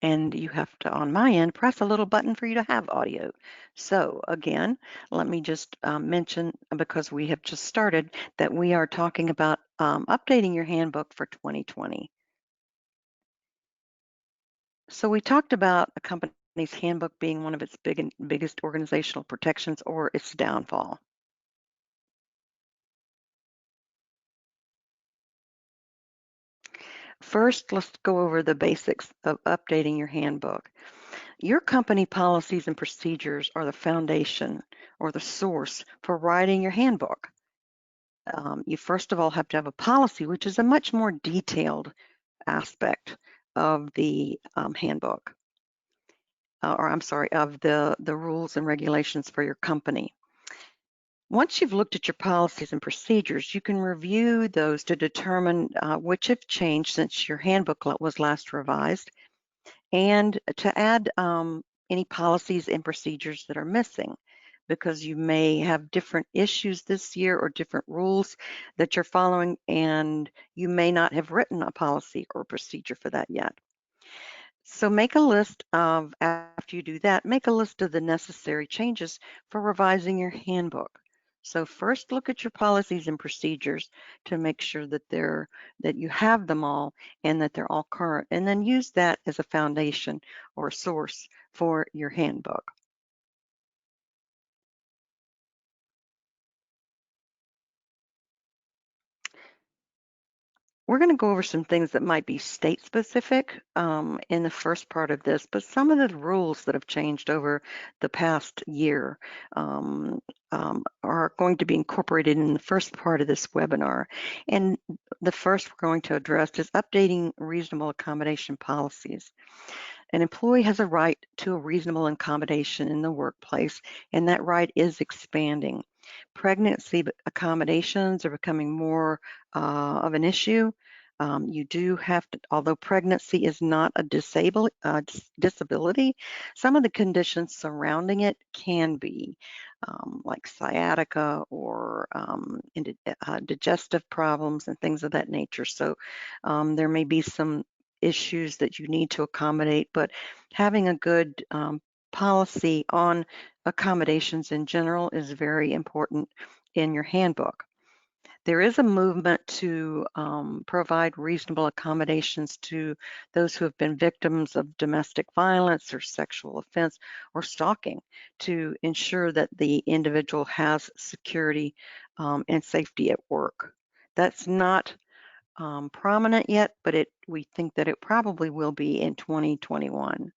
And you have to, on my end, press a little button for you to have audio. So again, let me just mention, because we have just started, that we are talking about updating your handbook for 2020. So we talked about a company's handbook being one of its biggest organizational protections or its downfall. First, let's go over the basics of updating your handbook. Your company policies and procedures are the foundation or the source for writing your handbook. You first of all have to have a policy, which is a much more detailed aspect of the handbook, or I'm sorry, of the rules and regulations for your company. Once you've looked at your policies and procedures, you can review those to determine which have changed since your handbook was last revised, and to add any policies and procedures that are missing, because you may have different issues this year or different rules that you're following, and you may not have written a policy or procedure for that yet. So make a list of, after you do that, make a list of the necessary changes for revising your handbook. So first look at your policies and procedures to make sure that that you have them all and that they're all current, and then use that as a foundation or a source for your handbook. We're going to go over some things that might be state specific in the first part of this, but some of the rules that have changed over the past year are going to be incorporated in the first part of this webinar. And the first we're going to address is updating reasonable accommodation policies. An employee has a right to a reasonable accommodation in the workplace, and that right is expanding. Pregnancy accommodations are becoming more of an issue. You do have to, although pregnancy is not a disability, some of the conditions surrounding it can be, like sciatica or digestive problems and things of that nature. So there may be some issues that you need to accommodate, but having a good policy on accommodations in general is very important in your handbook. There is a movement to provide reasonable accommodations to those who have been victims of domestic violence or sexual offense or stalking, to ensure that the individual has security and safety at work. That's not prominent yet, but we think that it probably will be in 2021.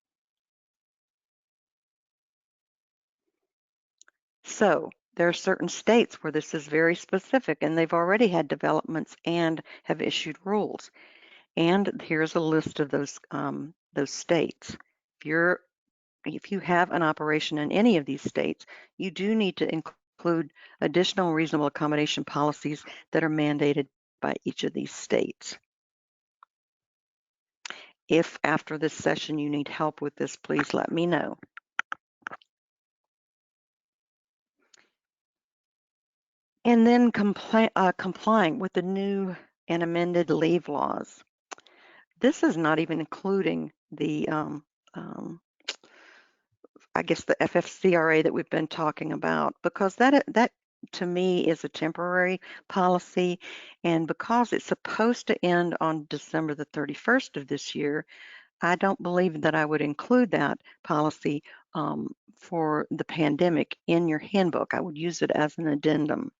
So there are certain states where this is very specific, and they've already had developments and have issued rules. And here's a list of those states. If you have an operation in any of these states, you do need to include additional reasonable accommodation policies that are mandated by each of these states. If after this session you need help with this, please let me know. And then complying with the new and amended leave laws. This is not even including the, I guess, the FFCRA that we've been talking about, because that to me is a temporary policy, and because it's supposed to end on December the 31st of this year, I don't believe that I would include that policy for the pandemic in your handbook. I would use it as an addendum.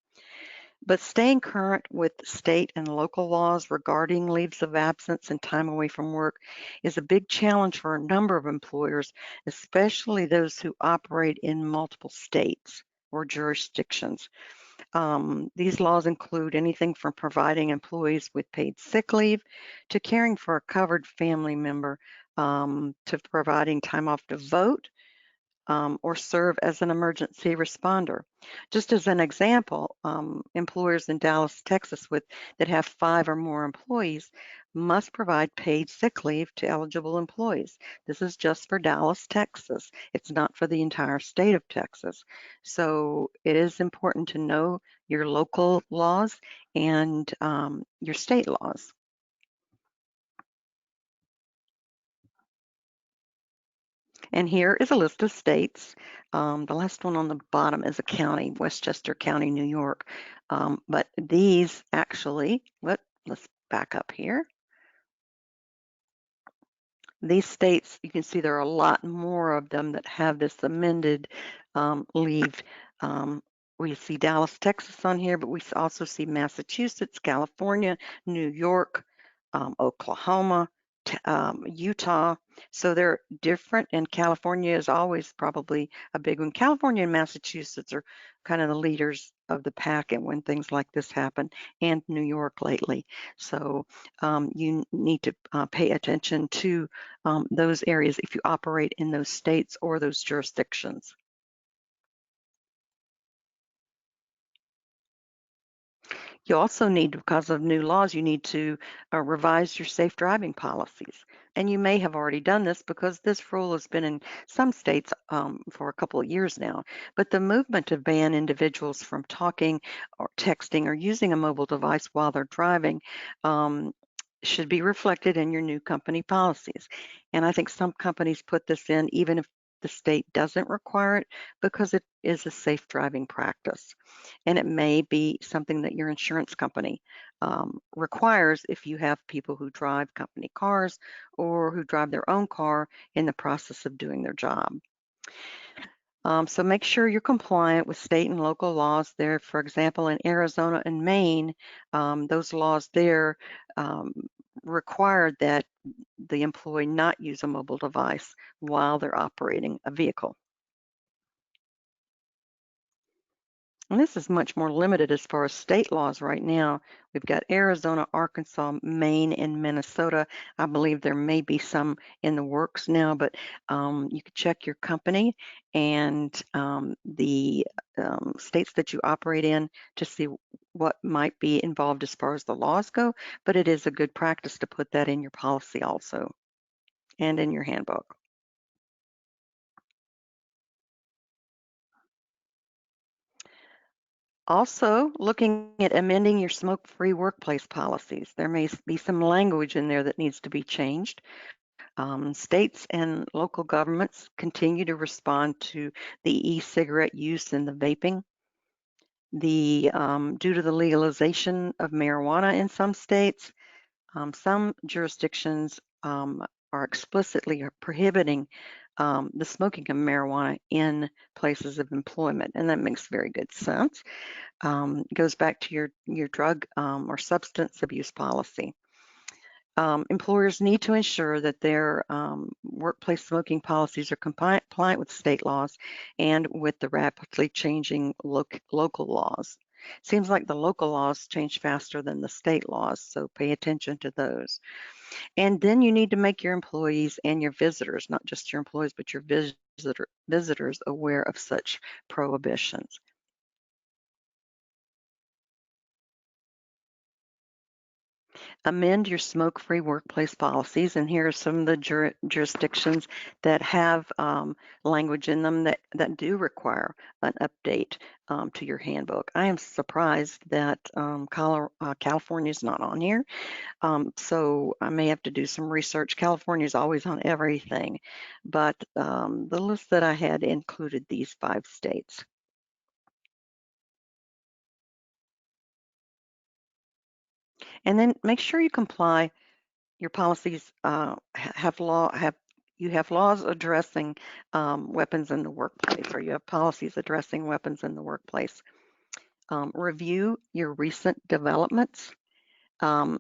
But staying current with state and local laws regarding leaves of absence and time away from work is a big challenge for a number of employers, especially those who operate in multiple states or jurisdictions. These laws include anything from providing employees with paid sick leave to caring for a covered family member, to providing time off to vote, or serve as an emergency responder. Just as an example, employers in Dallas, Texas that have 5 or more employees must provide paid sick leave to eligible employees. This is just for Dallas, Texas. It's not for the entire state of Texas. So it is important to know your local laws and your state laws. And here is a list of states. The last one on the bottom is a county, Westchester County, New York. But these actually, let's back up here. These states, you can see there are a lot more of them that have this amended leave. We see Dallas, Texas on here, but we also see Massachusetts, California, New York, Oklahoma, Utah. So they're different, and California is always probably a big one. California and Massachusetts are kind of the leaders of the pack and when things like this happen, and New York lately. So you need to pay attention to those areas if you operate in those states or those jurisdictions. You also need, because of new laws, you need to revise your safe driving policies. And you may have already done this because this rule has been in some states for a couple of years now. But the movement to ban individuals from talking or texting or using a mobile device while they're driving should be reflected in your new company policies. And I think some companies put this in even if the state doesn't require it because it is a safe driving practice. And it may be something that your insurance company requires if you have people who drive company cars or who drive their own car in the process of doing their job. So make sure you're compliant with state and local laws there. For example, in Arizona and Maine, those laws there um, require that the employee not use a mobile device while they're operating a vehicle. And this is much more limited as far as state laws right now. We've got Arizona, Arkansas, Maine, and Minnesota. I believe there may be some in the works now, but you could check your company and the states that you operate in to see what might be involved as far as the laws go. But it is a good practice to put that in your policy also and in your handbook. Also, looking at amending your smoke-free workplace policies. There may be some language in there that needs to be changed. States and local governments continue to respond to the e-cigarette use and the vaping. Due to the legalization of marijuana in some states, some jurisdictions are explicitly prohibiting the smoking of marijuana in places of employment, and that makes very good sense. Goes back to your drug or substance abuse policy. Employers need to ensure that their workplace smoking policies are compliant with state laws and with the rapidly changing local laws. Seems like the local laws change faster than the state laws, so pay attention to those. And then you need to make your employees and your visitors, not just your employees, but your visitors aware of such prohibitions. Amend your smoke-free workplace policies, and here are some of the jurisdictions that have language in them that do require an update to your handbook. I am surprised that California is not on here, so I may have to do some research. California is always on everything, but the list that I had included these 5 states. And then make sure you comply. Your policies you have laws addressing weapons in the workplace, or you have policies addressing weapons in the workplace. Review your recent developments um,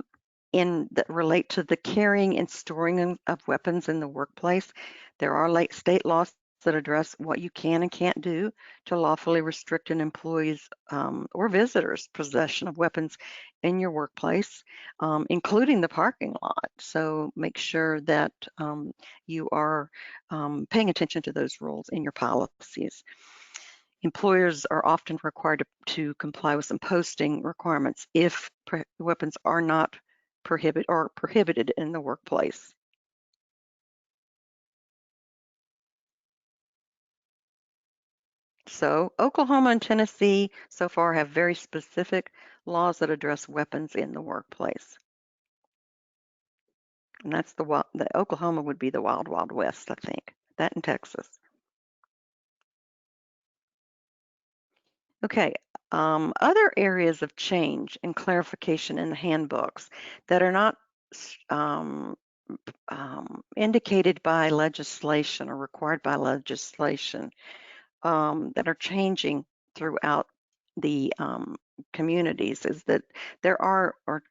that relate to the carrying and storing of weapons in the workplace. There are state laws that address what you can and can't do to lawfully restrict an employee's or visitors' possession of weapons in your workplace, including the parking lot. So make sure that you are paying attention to those rules in your policies. Employers are often required to comply with some posting requirements if weapons are not prohibited in the workplace. So Oklahoma and Tennessee so far have very specific laws that address weapons in the workplace. And that's the Oklahoma would be the wild, wild west, I think. that in Texas. Okay, other areas of change and clarification in the handbooks that are not indicated by legislation or required by legislation that are changing throughout the communities is that there are or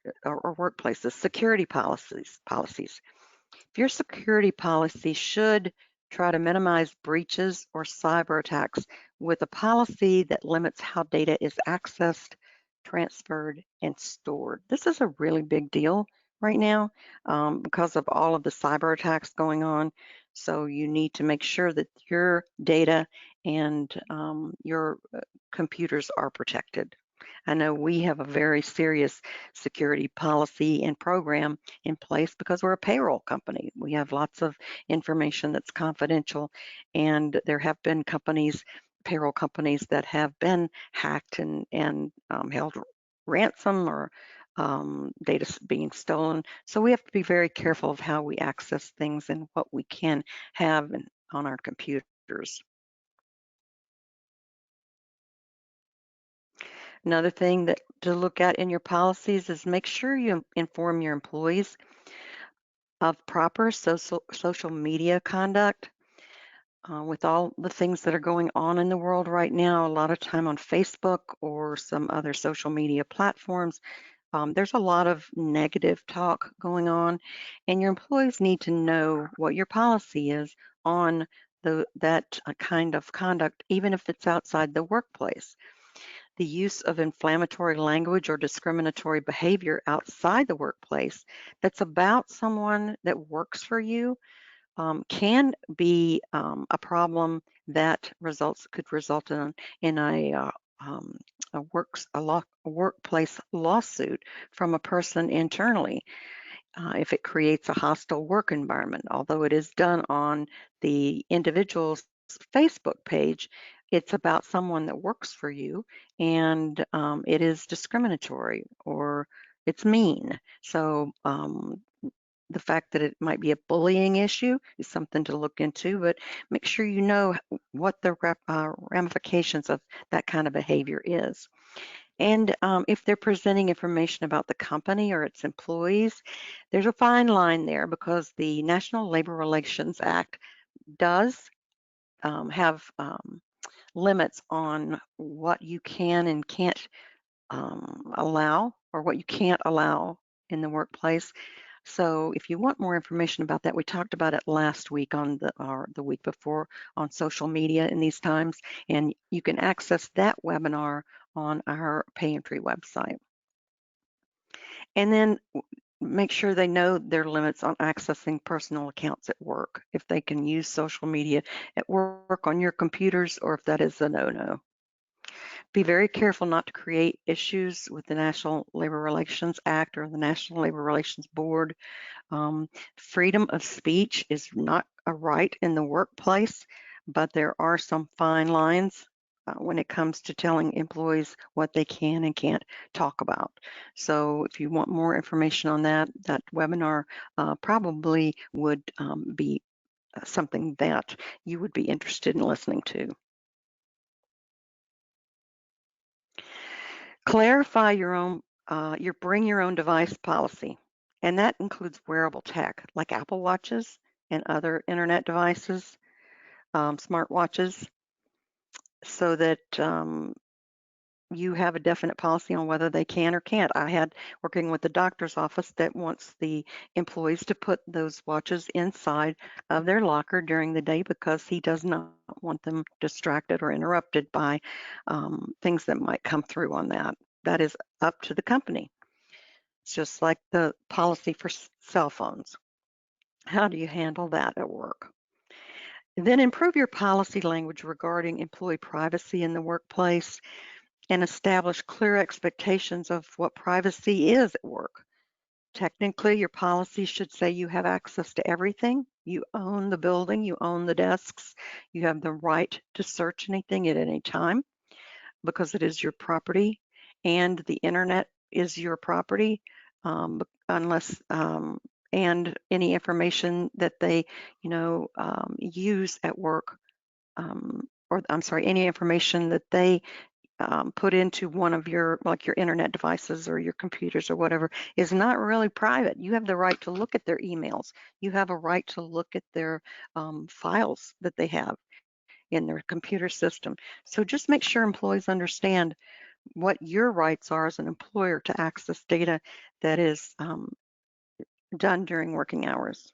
workplaces security policies. If your security policy should try to minimize breaches or cyber attacks with a policy that limits how data is accessed, transferred, and stored. This is a really big deal right now because of all of the cyber attacks going on. So you need to make sure that your data and your computers are protected. I know we have a very serious security policy and program in place because we're a payroll company. We have lots of information that's confidential, and there have been payroll companies that have been hacked and held ransom or data being stolen. So we have to be very careful of how we access things and what we can have on our computers. Another thing that to look at in your policies is make sure you inform your employees of proper social media conduct. With all the things that are going on in the world right now, a lot of time on Facebook or some other social media platforms, there's a lot of negative talk going on, and your employees need to know what your policy is on that kind of conduct, even if it's outside the workplace. The use of inflammatory language or discriminatory behavior outside the workplace that's about someone that works for you can be a problem that could result in a workplace lawsuit from a person internally if it creates a hostile work environment. Although it is done on the individual's Facebook page, it's about someone that works for you, and it is discriminatory or it's mean. So the fact that it might be a bullying issue is something to look into, but make sure you know what the ramifications of that kind of behavior is. And if they're presenting information about the company or its employees, there's a fine line there because the National Labor Relations Act does have limits on what you can and can't allow or what you can't allow in the workplace. So if you want more information about that, we talked about it last week or the week before on social media in these times, and you can access that webinar on our Pay Entry website. And then make sure they know their limits on accessing personal accounts at work, if they can use social media at work on your computers or if that is a no-no. Be very careful not to create issues with the National Labor Relations Act or the National Labor Relations Board. Freedom of speech is not a right in the workplace, but there are some fine lines when it comes to telling employees what they can and can't talk about. So if you want more information on that, that webinar probably would be something that you would be interested in listening to. Clarify your bring your own device policy, and that includes wearable tech like Apple Watches and other internet devices, smartwatches, so that you have a definite policy on whether they can or can't. I had working with the doctor's office that wants the employees to put those watches inside of their locker during the day because he does not want them distracted or interrupted by things that might come through on that. That is up to the company. It's just like the policy for cell phones. How do you handle that at work? Then improve your policy language regarding employee privacy in the workplace and establish clear expectations of what privacy is at work. Technically, your policy should say you have access to everything. You own the building, you own the desks, you have the right to search anything at any time because it is your property, and the internet is your property unless and any information that they, use at work, or I'm sorry, any information that they put into one of your, like your internet devices or your computers or whatever, is not really private. You have the right to look at their emails. You have a right to look at their files that they have in their computer system. So just make sure employees understand what your rights are as an employer to access data that is done during working hours.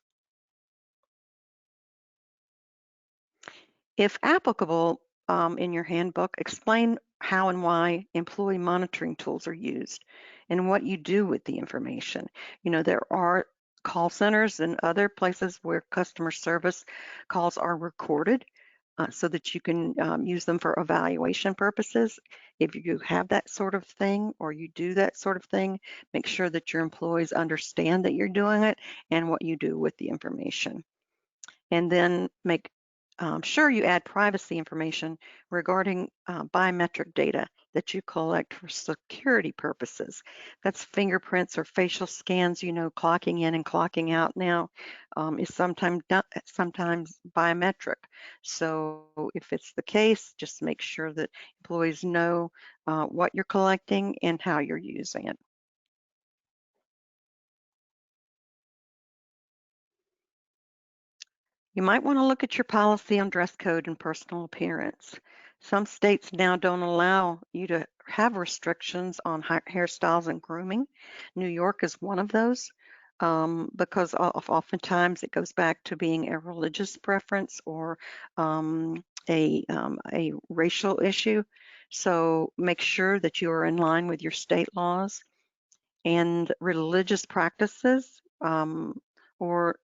If applicable, in your handbook, explain how and why employee monitoring tools are used and what you do with the information. There are call centers and other places where customer service calls are recorded, so that you can use them for evaluation purposes. If you have that sort of thing or you do that sort of thing, make sure that your employees understand that you're doing it and what you do with the information. And then make sure you add privacy information regarding biometric data that you collect for security purposes. That's fingerprints or facial scans. Clocking in and clocking out now is sometimes biometric. So if it's the case, just make sure that employees know what you're collecting and how you're using it. You might want to look at your policy on dress code and personal appearance. Some states now don't allow you to have restrictions on hairstyles and grooming. New York is one of those, because oftentimes it goes back to being a religious preference or a racial issue. So make sure that you are in line with your state laws and religious practices, or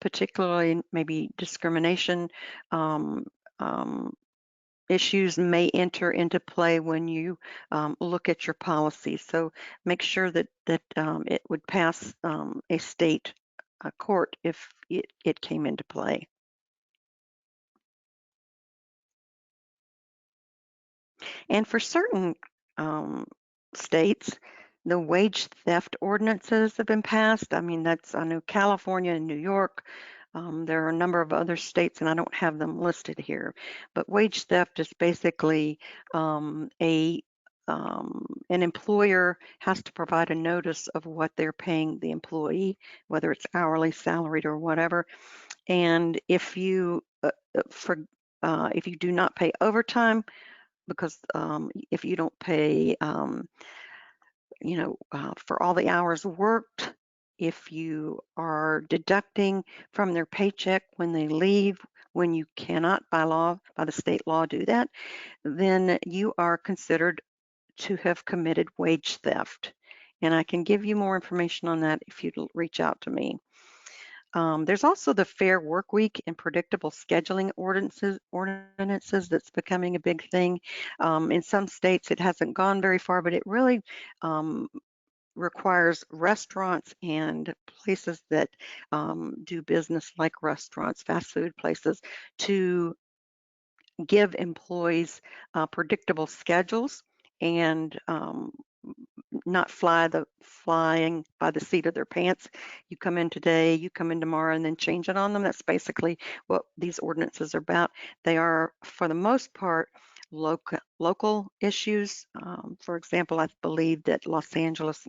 particularly maybe discrimination um, um, issues may enter into play when you look at your policies. So make sure that it would pass a state court if it came into play. And for certain um, states, the wage theft ordinances have been passed. I mean, I know California and New York. There are a number of other states, and I don't have them listed here. But wage theft is basically an employer has to provide a notice of what they're paying the employee, whether it's hourly, salaried, or whatever. And if you do not pay overtime, because if you don't pay, for all the hours worked, if you are deducting from their paycheck when they leave, when you cannot by law, by the state law, do that, then you are considered to have committed wage theft. And I can give you more information on that if you'd reach out to me. There's also the Fair Work Week and predictable scheduling ordinances that's becoming a big thing. In some states, it hasn't gone very far, but it really um, requires restaurants and places that do business like restaurants, fast food places, to give employees predictable schedules and not flying by the seat of their pants. You come in today, you come in tomorrow, and then change it on them. That's basically what these ordinances are about. They are, for the most part, local issues. For example, I believe that Los Angeles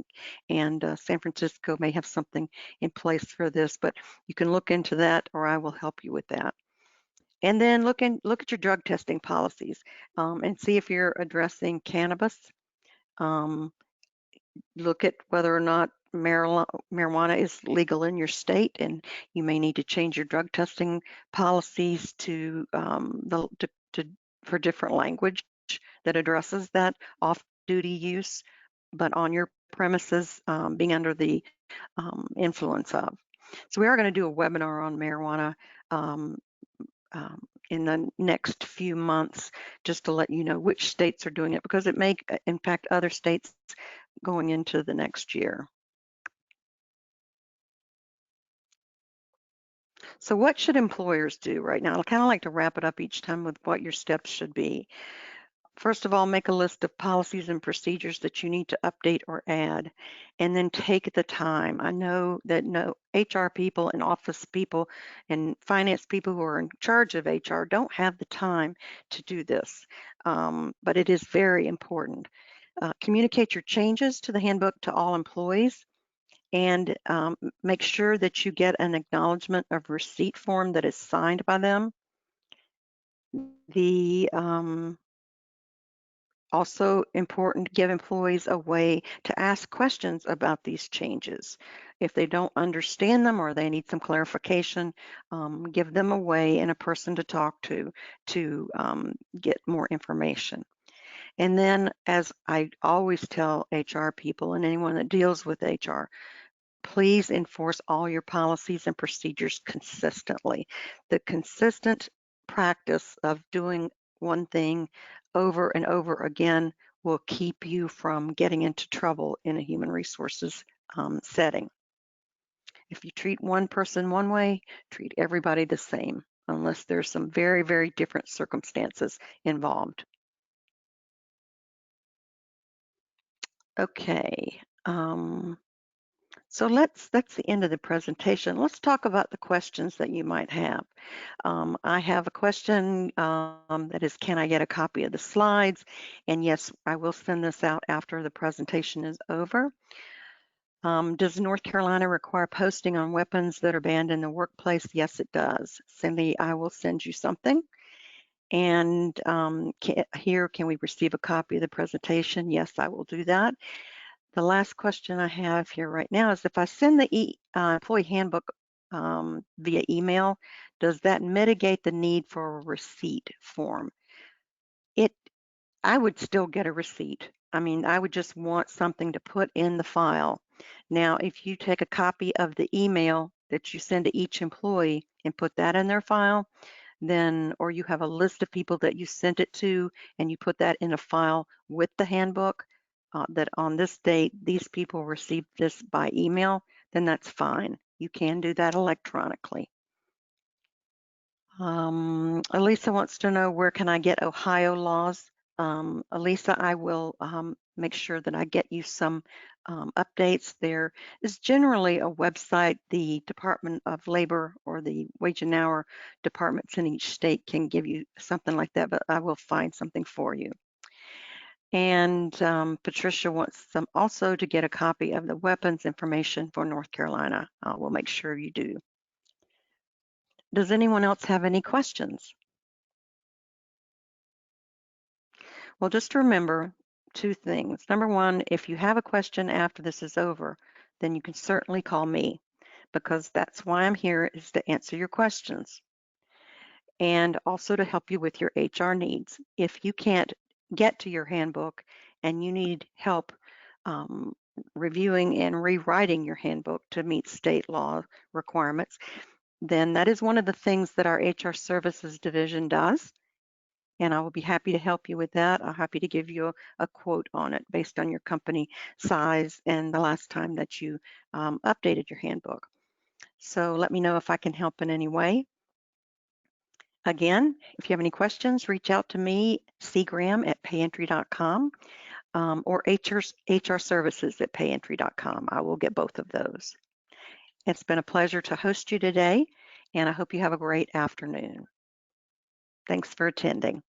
and San Francisco may have something in place for this, but you can look into that, or I will help you with that. And then look at your drug testing policies, and see if you're addressing cannabis. Um, Look at whether or not marijuana is legal in your state, and you may need to change your drug testing policies to for different language that addresses that off-duty use, but on your premises, being under the influence of. So we are going to do a webinar on marijuana um, in the next few months, just to let you know which states are doing it, because it may impact other states going into the next year. So what should employers do right now? I kind of like to wrap it up each time with what your steps should be. First of all, make a list of policies and procedures that you need to update or add, and then take the time. I know that no HR people and office people and finance people who are in charge of HR don't have the time to do this, but it is very important. Communicate your changes to the handbook to all employees, and make sure that you get an acknowledgement of receipt form that is signed by them. The Also important to give employees a way to ask questions about these changes. If they don't understand them or they need some clarification, give them a way and a person to talk to get more information. And then, as I always tell HR people and anyone that deals with HR, please enforce all your policies and procedures consistently. The consistent practice of doing one thing over and over again will keep you from getting into trouble in a human resources setting. If you treat one person one way, treat everybody the same, unless there's some very, very different circumstances involved. Okay. So that's the end of the presentation. Let's talk about the questions that you might have. I have a question that is, can I get a copy of the slides? And yes, I will send this out after the presentation is over. Does North Carolina require posting on weapons that are banned in the workplace? Yes, it does. Cindy, I will send you something. And can we receive a copy of the presentation? Yes, I will do that. The last question I have here right now is, if I send the employee handbook via email, does that mitigate the need for a receipt form? I would still get a receipt. I mean, I would just want something to put in the file. Now, if you take a copy of the email that you send to each employee and put that in their file, then, or you have a list of people that you sent it to and you put that in a file with the handbook, that on this date, these people received this by email, then that's fine. You can do that electronically. Elisa wants to know, where can I get Ohio laws? Elisa, I will make sure that I get you some updates. There is generally a website. The Department of Labor or the Wage and Hour departments in each state can give you something like that, but I will find something for you. And Patricia wants some also to get a copy of the weapons information for North Carolina. We'll make sure you do. Does anyone else have any questions? Well, just remember two things. Number one, if you have a question after this is over, then you can certainly call me, because that's why I'm here, is to answer your questions and also to help you with your HR needs. If you can't get to your handbook and you need help reviewing and rewriting your handbook to meet state law requirements, then that is one of the things that our HR Services Division does. And I will be happy to help you with that. I'm happy to give you a quote on it based on your company size and the last time that you updated your handbook. So let me know if I can help in any way. Again, if you have any questions, reach out to me, cgram@payentry.com, or HR services at payentry.com. I will get both of those. It's been a pleasure to host you today, and I hope you have a great afternoon. Thanks for attending.